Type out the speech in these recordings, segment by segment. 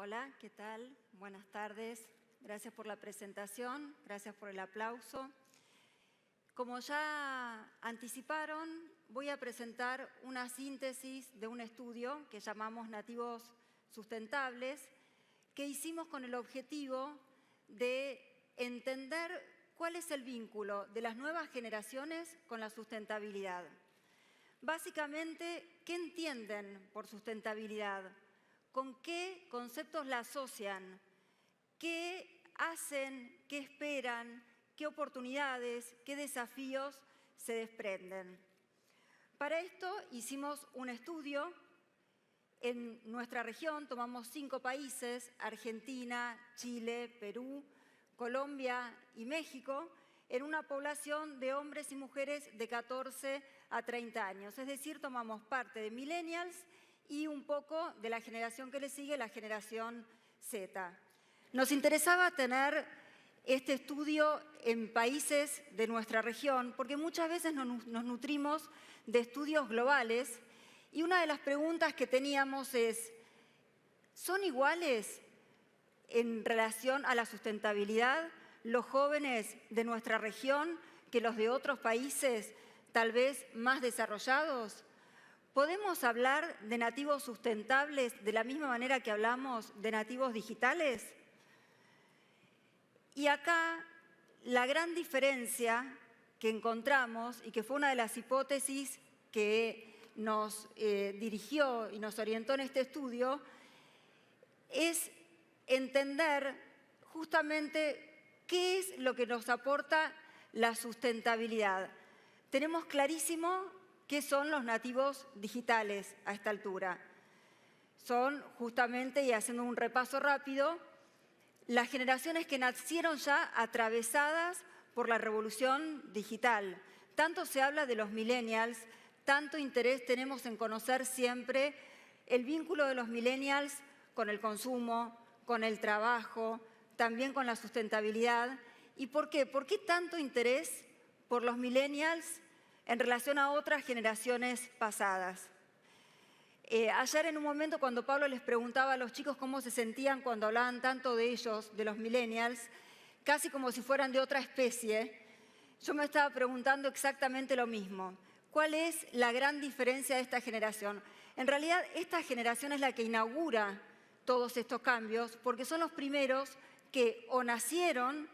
Hola, ¿qué tal? Buenas tardes. Gracias por la presentación, gracias por el aplauso. Como ya anticiparon, voy a presentar una síntesis de un estudio que llamamos Nativos Sustentables, que hicimos con el objetivo de entender cuál es el vínculo de las nuevas generaciones con la sustentabilidad. Básicamente, ¿qué entienden por sustentabilidad? ¿Con qué conceptos la asocian? ¿Qué hacen? ¿Qué esperan? ¿Qué oportunidades? ¿Qué desafíos se desprenden? Para esto hicimos un estudio en nuestra región, tomamos 5 países, Argentina, Chile, Perú, Colombia y México, en una población de hombres y mujeres de 14 a 30 años. Es decir, tomamos parte de millennials y un poco de la generación que le sigue, la generación Z. Nos interesaba tener este estudio en países de nuestra región porque muchas veces nos nutrimos de estudios globales y una de las preguntas que teníamos es, ¿son iguales en relación a la sustentabilidad los jóvenes de nuestra región que los de otros países tal vez más desarrollados? ¿Podemos hablar de nativos sustentables de la misma manera que hablamos de nativos digitales? Y acá la gran diferencia que encontramos y que fue una de las hipótesis que nos dirigió y nos orientó en este estudio es entender justamente qué es lo que nos aporta la sustentabilidad. Tenemos clarísimo qué son los nativos digitales a esta altura. Son justamente, y haciendo un repaso rápido, las generaciones que nacieron ya atravesadas por la revolución digital. Tanto se habla de los millennials, tanto interés tenemos en conocer siempre el vínculo de los millennials con el consumo, con el trabajo, también con la sustentabilidad. ¿Y por qué? ¿Por qué tanto interés por los millennials en relación a otras generaciones pasadas? Ayer en un momento cuando Pablo les preguntaba a los chicos cómo se sentían cuando hablaban tanto de ellos, de los millennials, casi como si fueran de otra especie, yo me estaba preguntando exactamente lo mismo. ¿Cuál es la gran diferencia de esta generación? En realidad, esta generación es la que inaugura todos estos cambios porque son los primeros que o nacieron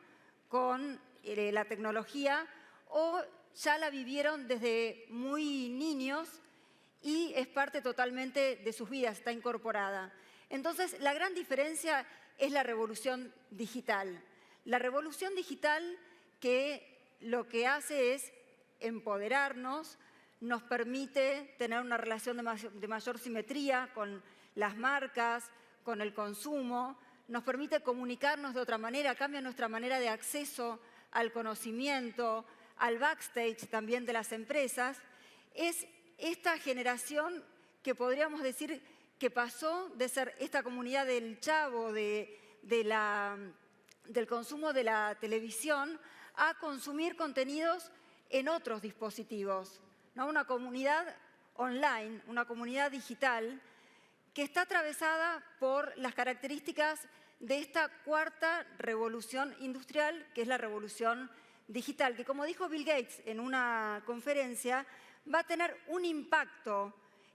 con la tecnología o ya la vivieron desde muy niños y es parte totalmente de sus vidas, está incorporada. Entonces, la gran diferencia es la revolución digital. La revolución digital que lo que hace es empoderarnos, nos permite tener una relación de mayor simetría con las marcas, con el consumo, nos permite comunicarnos de otra manera, cambia nuestra manera de acceso al conocimiento, al backstage también de las empresas. Es esta generación que podríamos decir que pasó de ser esta comunidad del chavo, del consumo de la televisión, a consumir contenidos en otros dispositivos, ¿no? Una comunidad online, una comunidad digital que está atravesada por las características de esta cuarta revolución industrial, que es la revolución digital, que como dijo Bill Gates en una conferencia, va a tener un impacto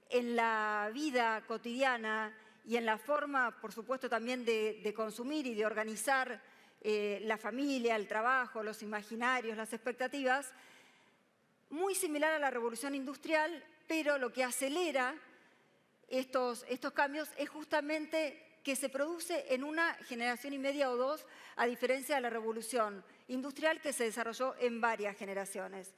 en la vida cotidiana y en la forma, por supuesto, también de consumir y de organizar la familia, el trabajo, los imaginarios, las expectativas, muy similar a la revolución industrial, pero lo que acelera estos cambios es justamente que se produce en una generación y media o dos, a diferencia de la revolución industrial que se desarrolló en varias generaciones.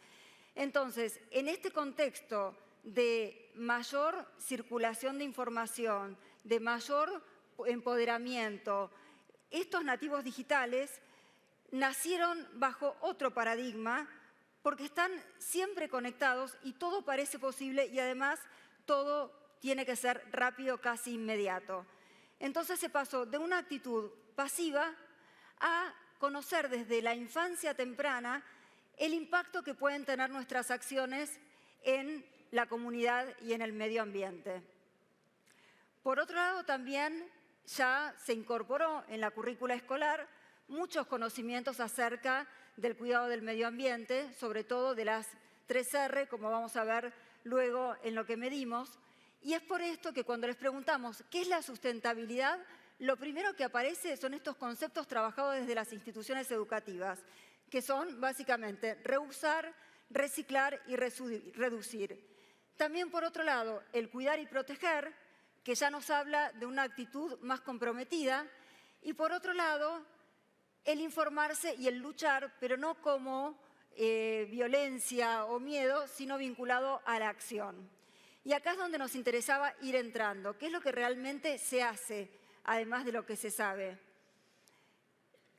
Entonces, en este contexto de mayor circulación de información, de mayor empoderamiento, estos nativos digitales nacieron bajo otro paradigma porque están siempre conectados y todo parece posible y además todo tiene que ser rápido, casi inmediato. Entonces se pasó de una actitud pasiva a conocer desde la infancia temprana el impacto que pueden tener nuestras acciones en la comunidad y en el medio ambiente. Por otro lado, también ya se incorporó en la currícula escolar muchos conocimientos acerca del cuidado del medio ambiente, sobre todo de las 3R, como vamos a ver luego en lo que medimos. Y es por esto que cuando les preguntamos qué es la sustentabilidad, lo primero que aparece son estos conceptos trabajados desde las instituciones educativas, que son básicamente reusar, reciclar y reducir. También, por otro lado, el cuidar y proteger, que ya nos habla de una actitud más comprometida, y por otro lado, el informarse y el luchar, pero no como violencia o miedo, sino vinculado a la acción. Y acá es donde nos interesaba ir entrando. ¿Qué es lo que realmente se hace, además de lo que se sabe?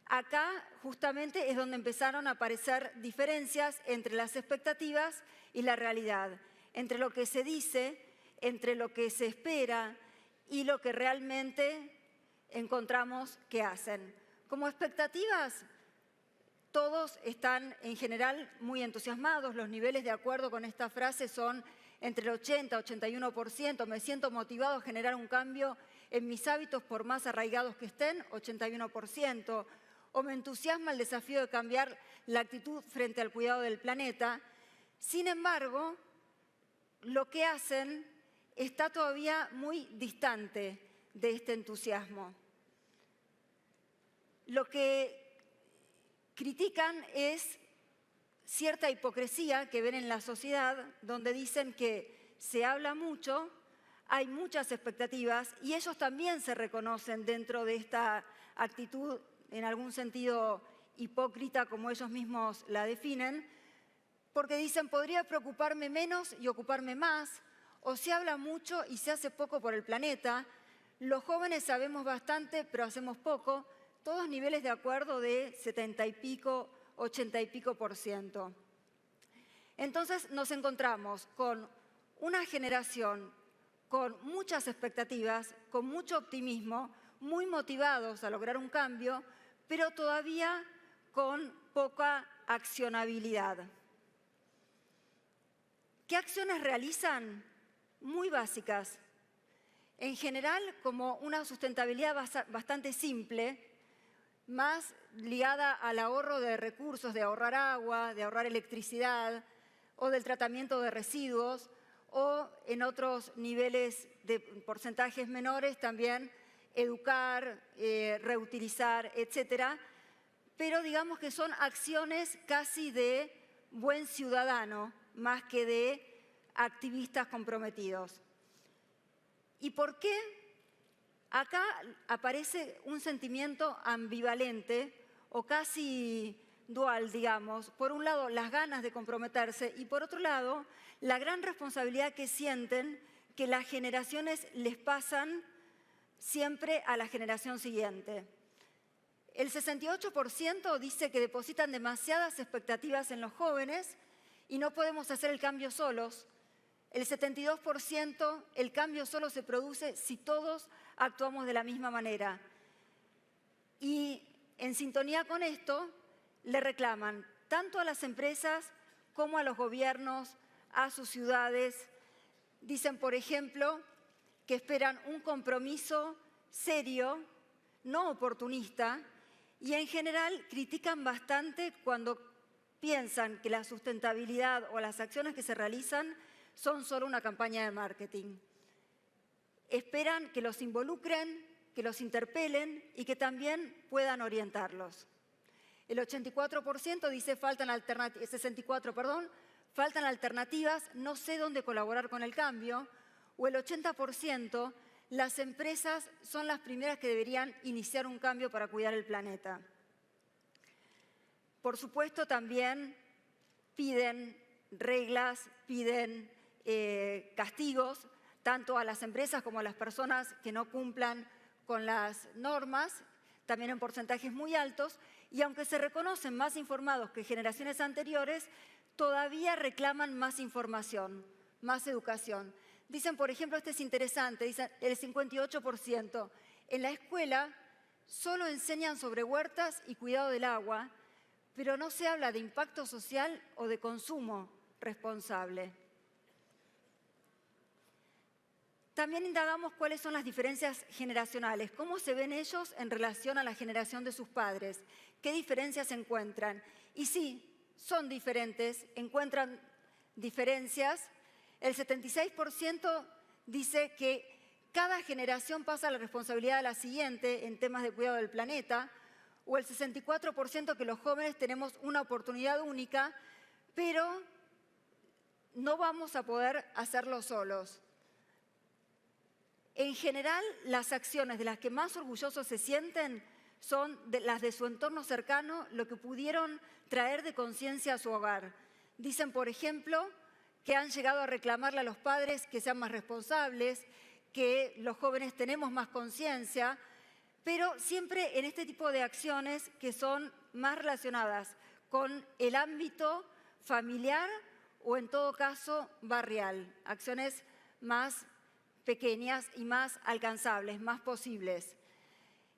Acá justamente es donde empezaron a aparecer diferencias entre las expectativas y la realidad, entre lo que se dice, entre lo que se espera y lo que realmente encontramos que hacen. Como expectativas, todos están en general muy entusiasmados. Los niveles de acuerdo con esta frase son entre el 80 y 81%. Me siento motivado a generar un cambio en mis hábitos por más arraigados que estén, 81%. O me entusiasma el desafío de cambiar la actitud frente al cuidado del planeta. Sin embargo, lo que hacen está todavía muy distante de este entusiasmo. Lo que critican es cierta hipocresía que ven en la sociedad, donde dicen que se habla mucho, hay muchas expectativas y ellos también se reconocen dentro de esta actitud, en algún sentido hipócrita, como ellos mismos la definen, porque dicen, podría preocuparme menos y ocuparme más, o se habla mucho y se hace poco por el planeta, los jóvenes sabemos bastante, pero hacemos poco, todos niveles de acuerdo de 70 y pico, 80 y pico %. Entonces nos encontramos con una generación con muchas expectativas, con mucho optimismo, muy motivados a lograr un cambio, pero todavía con poca accionabilidad. ¿Qué acciones realizan? Muy básicas. En general, como una sustentabilidad bastante simple, más ligada al ahorro de recursos, de ahorrar agua, de ahorrar electricidad o del tratamiento de residuos o en otros niveles de porcentajes menores también educar, reutilizar, etcétera. Pero digamos que son acciones casi de buen ciudadano más que de activistas comprometidos. ¿Y por qué? Acá aparece un sentimiento ambivalente o casi dual, digamos. Por un lado, las ganas de comprometerse y por otro lado, la gran responsabilidad que sienten que las generaciones les pasan siempre a la generación siguiente. El 68% dice que depositan demasiadas expectativas en los jóvenes y no podemos hacer el cambio solos. El 72%, el cambio solo se produce si todos actuamos de la misma manera. Y en sintonía con esto, le reclaman tanto a las empresas como a los gobiernos, a sus ciudades. Dicen, por ejemplo, que esperan un compromiso serio, no oportunista, y en general critican bastante cuando piensan que la sustentabilidad o las acciones que se realizan son solo una campaña de marketing. Esperan que los involucren, que los interpelen y que también puedan orientarlos. El 84% dice 64%, faltan alternativas, no sé dónde colaborar con el cambio, o el 80%, las empresas son las primeras que deberían iniciar un cambio para cuidar el planeta. Por supuesto, también piden reglas, piden castigos, tanto a las empresas como a las personas que no cumplan con las normas, también en porcentajes muy altos, y aunque se reconocen más informados que generaciones anteriores, todavía reclaman más información, más educación. Dicen, por ejemplo, este es interesante, dicen el 58%, en la escuela solo enseñan sobre huertas y cuidado del agua, pero no se habla de impacto social o de consumo responsable. También indagamos cuáles son las diferencias generacionales, cómo se ven ellos en relación a la generación de sus padres, qué diferencias se encuentran. Y sí, son diferentes, encuentran diferencias. El 76% dice que cada generación pasa la responsabilidad a la siguiente en temas de cuidado del planeta, o el 64% que los jóvenes tenemos una oportunidad única, pero no vamos a poder hacerlo solos. En general, las acciones de las que más orgullosos se sienten son las de su entorno cercano, lo que pudieron traer de conciencia a su hogar. Dicen, por ejemplo, que han llegado a reclamarle a los padres que sean más responsables, que los jóvenes tenemos más conciencia, pero siempre en este tipo de acciones que son más relacionadas con el ámbito familiar o en todo caso barrial, acciones más pequeñas y más alcanzables, más posibles.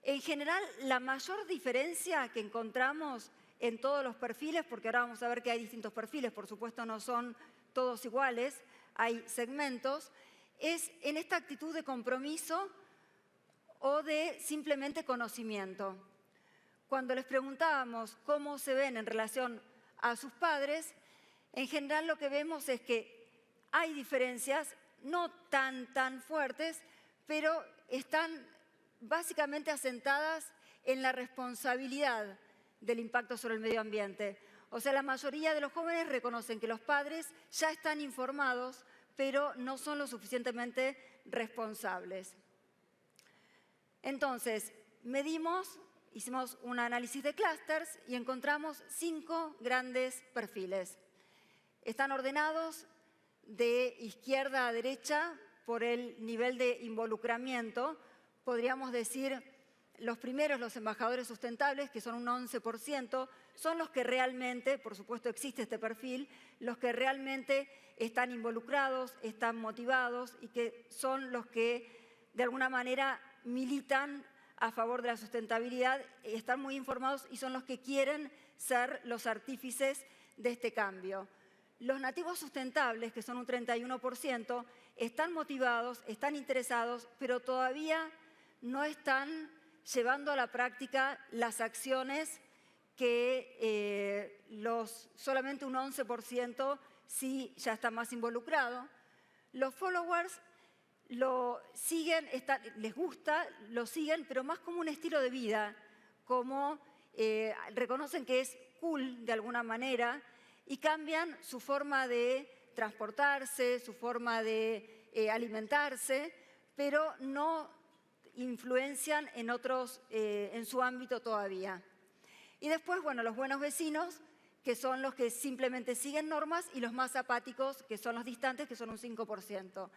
En general, la mayor diferencia que encontramos en todos los perfiles, porque ahora vamos a ver que hay distintos perfiles, por supuesto no son todos iguales, hay segmentos, es en esta actitud de compromiso o de simplemente conocimiento. Cuando les preguntábamos cómo se ven en relación a sus padres, en general lo que vemos es que hay diferencias, no tan fuertes, pero están básicamente asentadas en la responsabilidad del impacto sobre el medio ambiente. O sea, la mayoría de los jóvenes reconocen que los padres ya están informados, pero no son lo suficientemente responsables. Entonces, hicimos un análisis de clústeres y encontramos 5 grandes perfiles. Están ordenados de izquierda a derecha por el nivel de involucramiento. Podríamos decir, los primeros, los embajadores sustentables, que son un 11%, son los que realmente, por supuesto existe este perfil, los que realmente están involucrados, están motivados y que son los que de alguna manera militan a favor de la sustentabilidad, están muy informados y son los que quieren ser los artífices de este cambio. Los nativos sustentables, que son un 31%, están motivados, están interesados, pero todavía no están llevando a la práctica las acciones que solamente un 11% sí ya está más involucrado. Los followers lo siguen, les gusta, lo siguen, pero más como un estilo de vida, como reconocen que es cool de alguna manera y cambian su forma de transportarse, su forma de alimentarse, pero no influencian en otros, en su ámbito todavía. Y después, bueno, los buenos vecinos, que son los que simplemente siguen normas, y los más apáticos, que son los distantes, que son un 5%.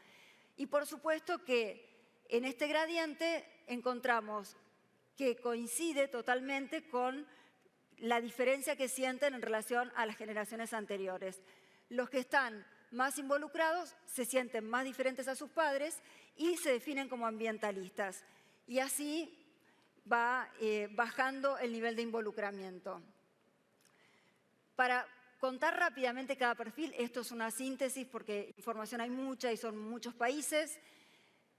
Y por supuesto que en este gradiente encontramos que coincide totalmente con la diferencia que sienten en relación a las generaciones anteriores. Los que están más involucrados se sienten más diferentes a sus padres y se definen como ambientalistas. Y así va bajando el nivel de involucramiento. Para contar rápidamente cada perfil, esto es una síntesis porque información hay mucha y son muchos países.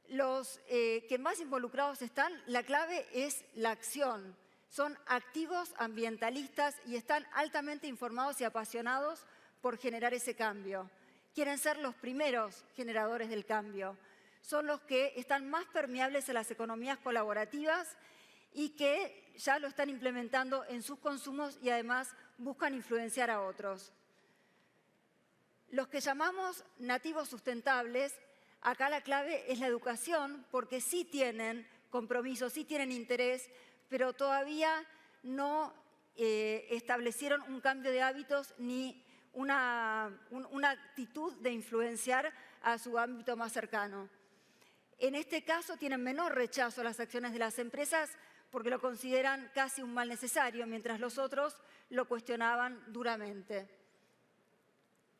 Los que más involucrados están, la clave es la acción. Son activos ambientalistas y están altamente informados y apasionados por generar ese cambio. Quieren ser los primeros generadores del cambio. Son los que están más permeables a las economías colaborativas y que ya lo están implementando en sus consumos y además buscan influenciar a otros. Los que llamamos nativos sustentables, acá la clave es la educación, porque sí tienen compromiso, sí tienen interés, pero todavía no establecieron un cambio de hábitos ni una actitud de influenciar a su ámbito más cercano. En este caso tienen menor rechazo a las acciones de las empresas porque lo consideran casi un mal necesario, mientras los otros lo cuestionaban duramente.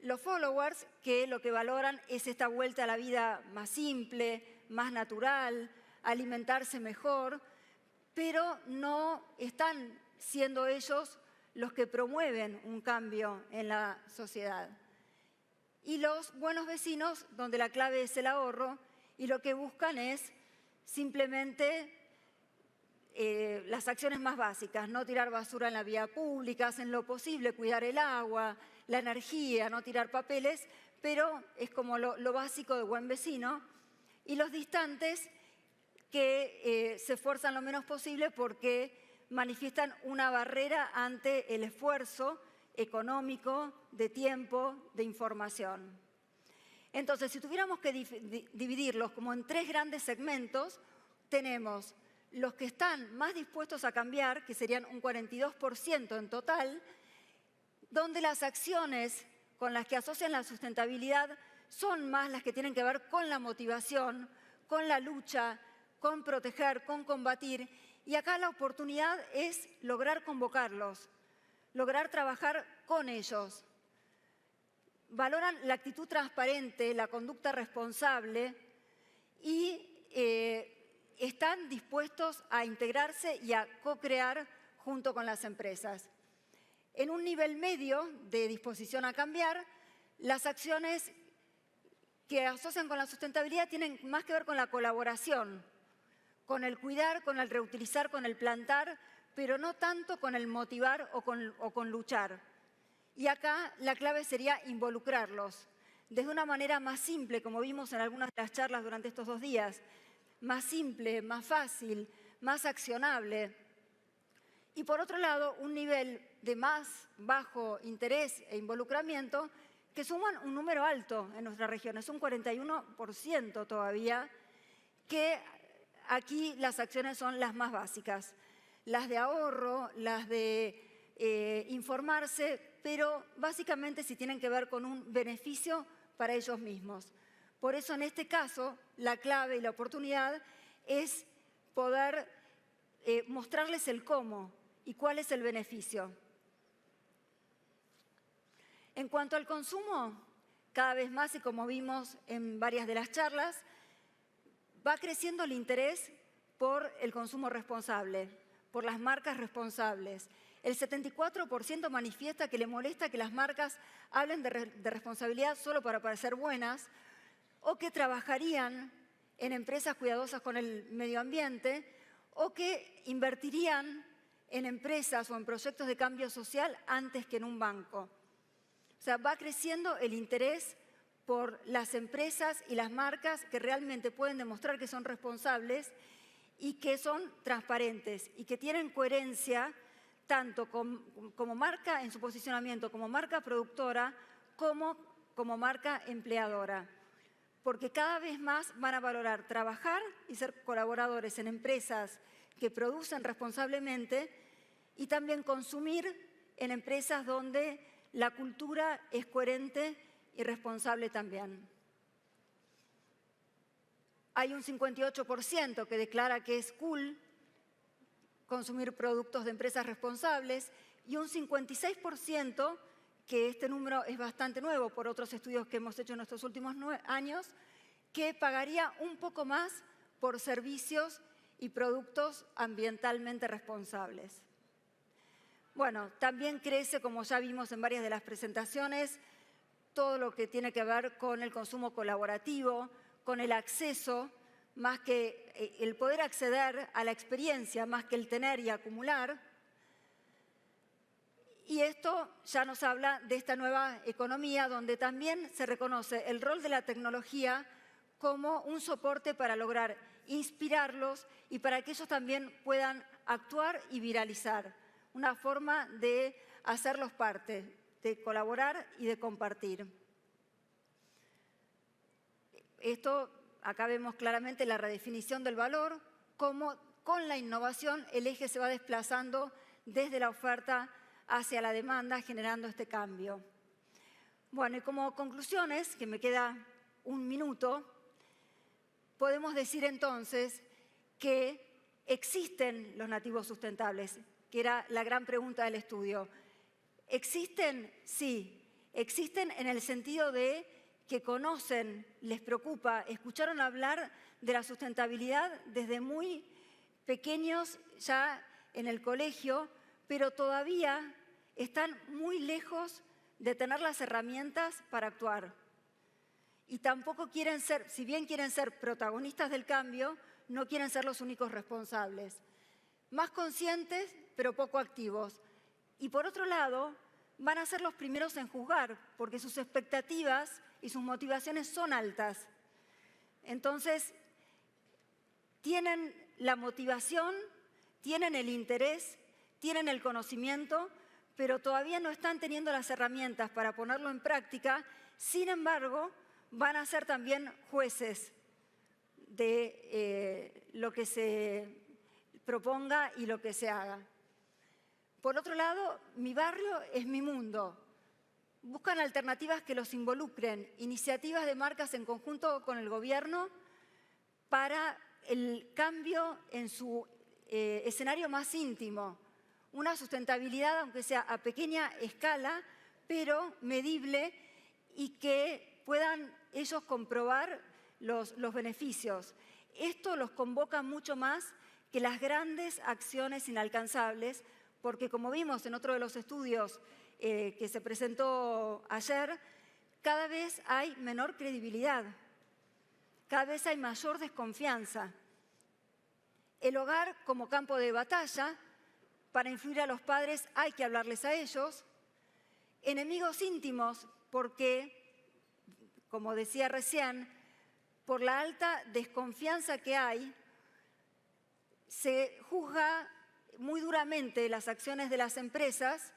Los followers, que lo que valoran es esta vuelta a la vida más simple, más natural, alimentarse mejor, pero no están siendo ellos los que promueven un cambio en la sociedad. Y los buenos vecinos, donde la clave es el ahorro y lo que buscan es simplemente las acciones más básicas, no tirar basura en la vía pública, hacen lo posible, cuidar el agua, la energía, no tirar papeles, pero es como lo básico de buen vecino. Y los distantes que se esfuerzan lo menos posible porque manifiestan una barrera ante el esfuerzo económico, de tiempo, de información. Entonces, si tuviéramos que dividirlos como en 3 grandes segmentos, tenemos los que están más dispuestos a cambiar, que serían un 42% en total, donde las acciones con las que asocian la sustentabilidad son más las que tienen que ver con la motivación, con la lucha, con proteger, con combatir. Y acá la oportunidad es lograr convocarlos, lograr trabajar con ellos. Valoran la actitud transparente, la conducta responsable y están dispuestos a integrarse y a co-crear junto con las empresas. En un nivel medio de disposición a cambiar, las acciones que asocian con la sustentabilidad tienen más que ver con la colaboración, con el cuidar, con el reutilizar, con el plantar, pero no tanto con el motivar o con luchar. Y acá la clave sería involucrarlos de una manera más simple, como vimos en algunas de las charlas durante estos 2 días, más simple, más fácil, más accionable. Y por otro lado, un nivel de más bajo interés e involucramiento que suman un número alto en nuestra región, es un 41% todavía, que aquí las acciones son las más básicas, las de ahorro, las de informarse, pero básicamente si tienen que ver con un beneficio para ellos mismos. Por eso en este caso la clave y la oportunidad es poder mostrarles el cómo y cuál es el beneficio. En cuanto al consumo, cada vez más, y como vimos en varias de las charlas, va creciendo el interés por el consumo responsable, por las marcas responsables. El 74% manifiesta que le molesta que las marcas hablen de responsabilidad solo para parecer buenas o que trabajarían en empresas cuidadosas con el medio ambiente o que invertirían en empresas o en proyectos de cambio social antes que en un banco. O sea, va creciendo el interés por las empresas y las marcas que realmente pueden demostrar que son responsables y que son transparentes y que tienen coherencia tanto como marca en su posicionamiento, como marca productora, como marca empleadora. Porque cada vez más van a valorar trabajar y ser colaboradores en empresas que producen responsablemente y también consumir en empresas donde la cultura es coherente y responsable también. Hay un 58% que declara que es cool consumir productos de empresas responsables y un 56%, que este número es bastante nuevo por otros estudios que hemos hecho en estos últimos años, que pagaría un poco más por servicios y productos ambientalmente responsables. Bueno, también crece, como ya vimos en varias de las presentaciones, todo lo que tiene que ver con el consumo colaborativo, con el acceso, más que el poder acceder a la experiencia, más que el tener y acumular. Y esto ya nos habla de esta nueva economía donde también se reconoce el rol de la tecnología como un soporte para lograr inspirarlos y para que ellos también puedan actuar y viralizar. Una forma de hacerlos parte, de colaborar y de compartir. Esto, acá vemos claramente la redefinición del valor, cómo con la innovación el eje se va desplazando desde la oferta hacia la demanda, generando este cambio. Bueno, y como conclusiones, que me queda un minuto, podemos decir entonces que existen los nativos sustentables, que era la gran pregunta del estudio. ¿Existen? Sí. Existen en el sentido de que conocen, les preocupa, escucharon hablar de la sustentabilidad desde muy pequeños, ya en el colegio, pero todavía están muy lejos de tener las herramientas para actuar. y tampoco quieren ser, si bien quieren ser protagonistas del cambio, no quieren ser los únicos responsables. Más conscientes, pero poco activos. Y por otro lado, van a ser los primeros en juzgar, porque sus expectativas y sus motivaciones son altas. Entonces, tienen la motivación, tienen el interés, tienen el conocimiento, pero todavía no están teniendo las herramientas para ponerlo en práctica. Sin embargo, van a ser también jueces de lo que se proponga y lo que se haga. Por otro lado, mi barrio es mi mundo. Buscan alternativas que los involucren, iniciativas de marcas en conjunto con el gobierno para el cambio en su escenario más íntimo. Una sustentabilidad, aunque sea a pequeña escala, pero medible y que puedan ellos comprobar los beneficios. Esto los convoca mucho más que las grandes acciones inalcanzables, porque como vimos en otro de los estudios que se presentó ayer, cada vez hay menor credibilidad, cada vez hay mayor desconfianza. El hogar como campo de batalla, para influir a los padres hay que hablarles a ellos. Enemigos íntimos, porque, como decía recién, por la alta desconfianza que hay, se juzga muy duramente las acciones de las empresas,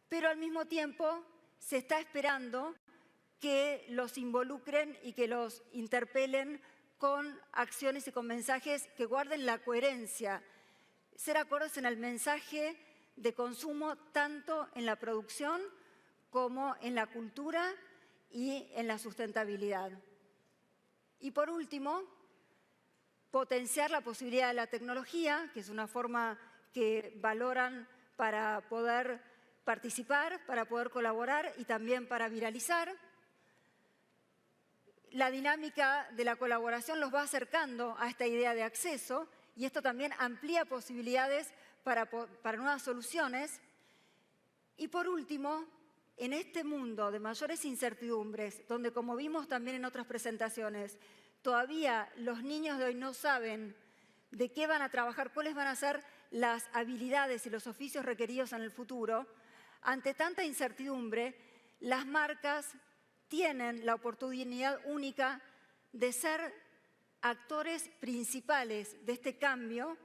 pero al mismo tiempo se está esperando que los involucren y que los interpelen con acciones y con mensajes que guarden la coherencia, ser acordes en el mensaje de consumo tanto en la producción como en la cultura y en la sustentabilidad. Y por último, potenciar la posibilidad de la tecnología, que es una forma que valoran para poder participar, para poder colaborar y también para viralizar. La dinámica de la colaboración los va acercando a esta idea de acceso y esto también amplía posibilidades para nuevas soluciones. Y por último, en este mundo de mayores incertidumbres, donde como vimos también en otras presentaciones, todavía los niños de hoy no saben de qué van a trabajar, cuáles van a ser las habilidades y los oficios requeridos en el futuro, ante tanta incertidumbre, las marcas tienen la oportunidad única de ser actores principales de este cambio,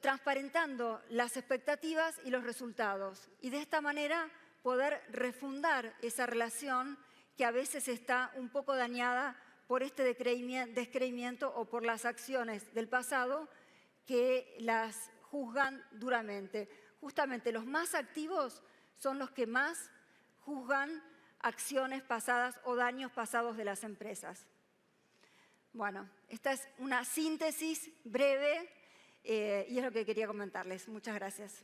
transparentando las expectativas y los resultados. Y de esta manera poder refundar esa relación que a veces está un poco dañada por este descreimiento o por las acciones del pasado que las juzgan duramente. Justamente los más activos son los que más juzgan acciones pasadas o daños pasados de las empresas. Bueno, esta es una síntesis breve y es lo que quería comentarles. Muchas gracias.